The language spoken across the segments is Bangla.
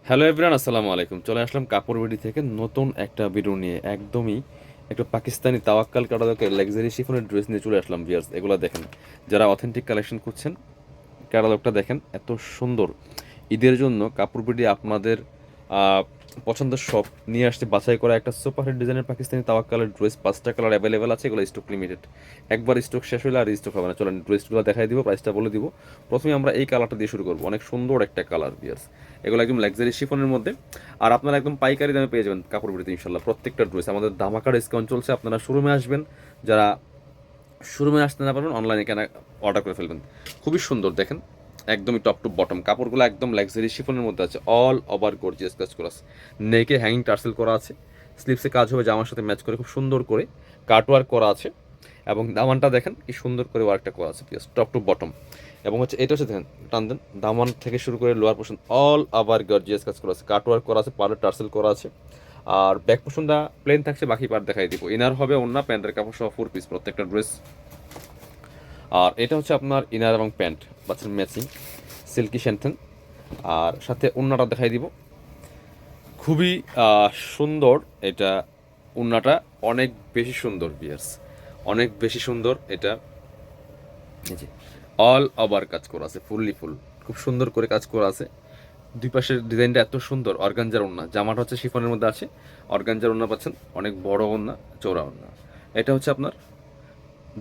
হ্যালো এভরিওয়ান, আসসালামু আলাইকুম। চলে আসলাম কাপড় বিডি থেকে নতুন একটা ভিডিও নিয়ে। একদমই একটা পাকিস্তানি তাওয়াক্কাল কাটাদকে লাক্সারি শিফনের ড্রেস নিয়ে চলে আসলাম ভিউয়ার্স। এগুলো দেখেন, যারা অথেন্টিক কালেকশন করছেন ক্যাটালগটা দেখেন, এত সুন্দর। ঈদের জন্য কাপড় বিডি আপনাদের পছন্দের সব নিয়ে আসছে বাছাই করা একটা সুপারহিট ডিজাইনের পাকিস্তানি তাওয়াক্কালের ড্রেস। 5টা কালার অ্যাভেলেবেল আছে, এগুলো স্টক লিমিটেড। একবার স্টক শেষ হলে আর স্টক হবে না। চলেন ড্রেসগুলো দেখাই দিব, প্রাইসটা বলে দিব। প্রথমে আমরা এই কালারটা দিয়ে শুরু করবো, অনেক সুন্দর একটা কালার ভিউয়ার্স। এগুলো একদম লাক্সারি শিফনের মধ্যে, আর আপনারা একদম পাইকারি দামে পেয়ে যাবেন কাপড় বিডিতে ইনশাল্লাহ। প্রত্যেকটা ড্রেস আমাদের ধামাকা ডিসকাউন্ট চলছে। আপনারা শোরুমে আসবেন, যারা শোরুমে আসতে না পারবেন অনলাইনে কেনা অর্ডার করে ফেলবেন। খুবই সুন্দর দেখেন, একদমই টপ টু বটম কাপড়গুলো একদম লাক্সারি শিফনের মধ্যে আছে। অল ওভার গর্জিয়াস কাজ করা আছে, নেকে হ্যাঙ্গিং টার্সেল করা আছে, স্লিপসে কাজ হবে জামার সাথে ম্যাচ করে খুব সুন্দর করে কাটওয়ার্ক করা আছে। এবং দামানটা দেখেন কি সুন্দর করে ওয়ার্কটা করা আছে প্লাস টপ টু বটম। এবং হচ্ছে এটা হচ্ছে দেখেন, টান দেন, দামান থেকে শুরু করে lower portion all over gorgeous কাজ করা আছে, কাটওয়ার্ক করা আছে, পার্লের টার্সেল করা আছে। আর ব্যাক পোর্শনটা প্লেন থাকছে, বাকি পার্ট দেখাই দিব। ইনার হবে অন্য প্যান্টের কাপড় সহ 4 পিস প্রত্যেকটা ড্রেস। আর এটা হচ্ছে আপনার ইনার এবং প্যান্ট পাচ্ছেন ম্যাচিং সিল্কি শ্যান্থেন। আর সাথে ওড়নাটা দেখাই দিব, খুবই সুন্দর এটা। ওড়নাটা অনেক বেশি সুন্দর বিয়ার্স, অনেক বেশি সুন্দর এটা। এই যে অল ওভার কাজ করা আছে, ফুললি ফুল, খুব সুন্দর করে কাজ করা আছে। দুই পাশের ডিজাইনটা এত সুন্দর। অর্গানজার ওড়না, জামাটা হচ্ছে শিফনের মধ্যে আছে। অর্গানজার ওড়না পাচ্ছেন, অনেক বড় ওড়না, চৌড়া ওড়না। এটা হচ্ছে আপনার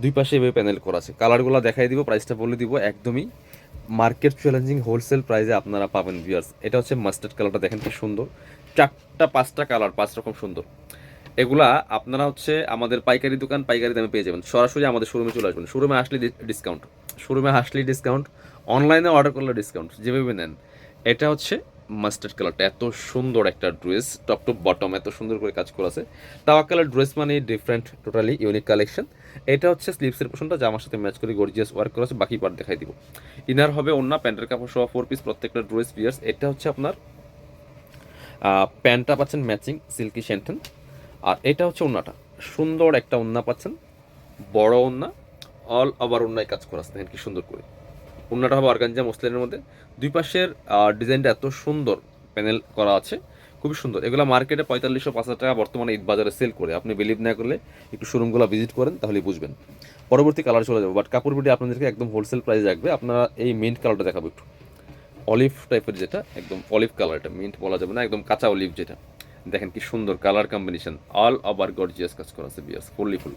দুই পাশে এভাবে প্যানেল করা আছে। কালারগুলো দেখাই দিব, প্রাইসটা বলে দিব। একদমই মার্কেট চ্যালেঞ্জিং হোলসেল প্রাইসে আপনারা পাবেন ভিউয়ার্স। এটা হচ্ছে মাস্টার্ড কালারটা দেখেন কি সুন্দর, 5টা কালার, 5 রকম সুন্দর। এগুলা আপনারা হচ্ছে আমাদের পাইকারি দোকান পাইকারি দামে পেয়ে যাবেন। সরাসরি আমাদের শোরুমে চলে আসবেন, শোরুমে আসলে ডিসকাউন্ট, শোরুমে আসলেই ডিসকাউন্ট, অনলাইনে অর্ডার করলে ডিসকাউন্ট, যেভাবে নেন। এটা হচ্ছে মাস্টার্ড কালারটা, এত সুন্দর একটা ড্রেস, টপ টু বটম এত সুন্দর করে কাজ করা আছে। তাওয়াক্কালের ড্রেস মানে ডিফারেন্ট, টোটালি ইউনিক কালেকশন। এটা হচ্ছে স্লিভসের পোর্শনটা জামার সাথে ম্যাচ করে গর্জিয়াস ওয়ার্ক করা আছে, বাকি পার্ট দেখাই দিব। ইনার হবে অন্য প্যান্টের কাপড় সহ 4 পিস প্রত্যেকটা ড্রেস পিয়ার্স। এটা হচ্ছে আপনার প্যান্টটা পাচ্ছেন ম্যাচিং সিল্কি শ্যান্টেন। আর এটা হচ্ছে ওন্নাটা, সুন্দর একটা ওন্না পাচ্ছেন, বড় ওন্না, অল ওভার ওন্নায় কাজ করা আছে দেখেন কি সুন্দর করে। ওন্নাটা হবে অর্গানজা মসলিনের মধ্যে। দুই পাশের ডিজাইনটা এত সুন্দর, প্যানেল করা আছে, খুবই সুন্দর। এগুলো মার্কেটে 4500-5000 টাকা বর্তমানে ঈদ বাজারে সেল করে। আপনি বিলিভ না করলে একটু শোরুমগুলো ভিজিট করেন, তাহলে বুঝবেন। পরবর্তী কালার চলে যাবে, বাট কাপড় বিটি আপনাদেরকে একদম হোলসেল প্রাইস রাখবে। আপনারা এই মিন্ট কালারটা দেখাবো একটু, অলিভ টাইপের, যেটা একদম অলিভ কালার। এটা মিন্ট বলা যাবে না, একদম কাঁচা অলিভ যেটা। দেখেন কি সুন্দর colour combination, all over gorgeous কাজ করা আছে বিয়াস, fully full,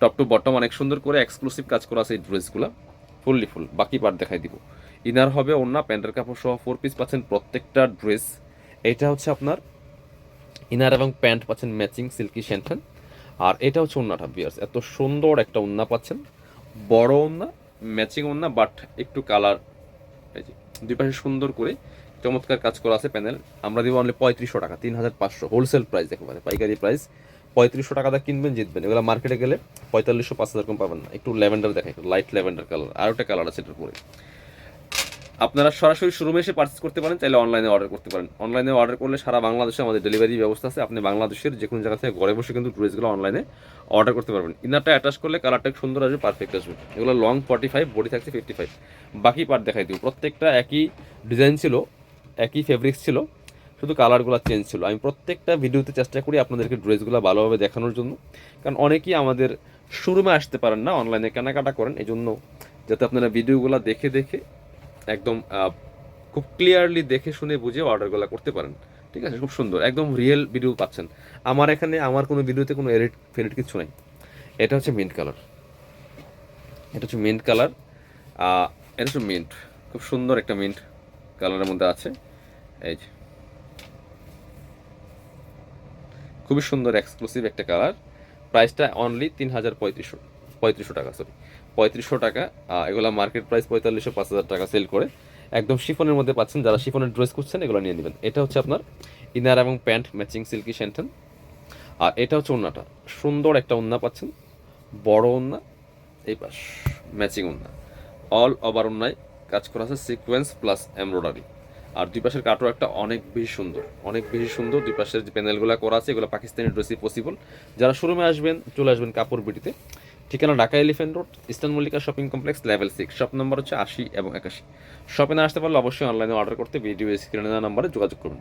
top to bottom অনেক সুন্দর করে এক্সক্লুসিভ কাজ করা আছে এই ড্রেসগুলো, ফুললি ফুল। বাকি পার্ট দেখাই দিব। ইনার হবে ওন্না প্যান্টের কাপড় সহ 4 পিস পাচ্ছেন প্রত্যেকটা ড্রেস। এটা হচ্ছে আপনার ইনার এবং প্যান্ট পাচ্ছেন ম্যাচিং সিল্কি শ্যান্টেন। আর এটা হচ্ছে ওন্নাটা বিয়ার্স, এত সুন্দর একটা ওন্না পাচ্ছেন, বড় ওন্না, ম্যাচিং ওন্না, বাট একটু কালার। এই যে দুই পাশে সুন্দর করে চমৎকার কাজ করা আছে প্যানেল। আমরা দিব অনলি 3500 টাকা, 3500 হোলসেল প্রাইস, একেবারে পাইকারি প্রাইস। 3500 টাকা কিনবেন জিতবেন। এগুলো মার্কেটে গেলে 4500-5000 কম পাবেন না। একটু ল্যাভেন্ডার দেখাই, একটু লাইট ল্যাভেন্ডার কালার, আর একটা কালার আছে এটার পরে। আপনারা সরাসরি শোরুমে এসে পার্চেস করতে পারেন, চাইলে অনলাইনে অর্ডার করতে পারেন। অনলাইনে অর্ডার করলে সারা বাংলাদেশে আমাদের ডেলিভারি ব্যবস্থা আছে। আপনি বাংলাদেশের যে কোনো জায়গা থেকে ঘরে বসে কিন্তু ড্রেসগুলো অনলাইনে অর্ডার করতে পারবেন। ইনারটা অ্যাটাচ করলে কালারটা সুন্দর আসবে, পারফেক্ট আসবে। এগুলো লং 45, বডি থাকছে 55। বাকি পার্ট দেখাই দিব। প্রত্যেকটা একই ডিজাইন ছিল, একই ফেব্রিক্স ছিল, শুধু কালারগুলো চেঞ্জ ছিল। আমি প্রত্যেকটা ভিডিওতে চেষ্টা করি আপনাদেরকে ড্রেসগুলো ভালোভাবে দেখানোর জন্য, কারণ অনেকেই আমাদের শোরুমে আসতে পারেন না, অনলাইনে কেনাকাটা করেন। এই জন্য যাতে আপনারা ভিডিওগুলো দেখে দেখে একদম খুব ক্লিয়ারলি দেখে শুনে বুঝে অর্ডারগুলো করতে পারেন। ঠিক আছে, খুব সুন্দর একদম রিয়েল ভিডিও পাচ্ছেন। আমার এখানে আমার কোনো ভিডিওতে কোনো এডিট ফেডিট কিছু নাই। এটা হচ্ছে মিন্ট কালার, এটা হচ্ছে মিন্ট কালার, এটা হচ্ছে মিন্ট, খুব সুন্দর একটা মিন্ট কালারের মধ্যে আছে। এই যে খুবই সুন্দর এক্সক্লুসিভ একটা কালার। প্রাইসটা অনলি 3500 টাকা, সরি 3500 টাকা। এগুলো মার্কেট প্রাইস 4500-5000 টাকা সেল করে। একদম শিফনের মধ্যে পাচ্ছেন, যারা শিফনের ড্রেস করছেন এগুলো নিয়ে নেবেন। এটা হচ্ছে আপনার ইনার এবং প্যান্ট ম্যাচিং সিল্কি শ্যান্টেন। আর এটা হচ্ছে ওন্নাটা, সুন্দর একটা ওন্না পাচ্ছেন, বড় ওন্না, এই পাশ ম্যাচিং ওন্না, অল ওভার ওন্নায় কাজ করা আছে সিকোয়েন্স প্লাস এমব্রয়ডারি। আর দুই পাশের কাটও একটা অনেক বেশি সুন্দর, অনেক বেশি সুন্দর। দুই পাশের যে প্যানেলগুলো করা আছে এগুলো পাকিস্তানি ড্রেসই পসিবল। যারা শোরুমে আসবেন চলে আসবেন কাপড় বিটিতে। ঠিকানা Dhaka elephant road, eastern Mallika shopping complex, level 6, shop number হচ্ছে 80 এবং 81। শপে না আসতে পারলে অবশ্যই অনলাইনে অর্ডার করতে ভিডিও স্ক্রিনে দেওয়া নাম্বারে যোগাযোগ করবেন।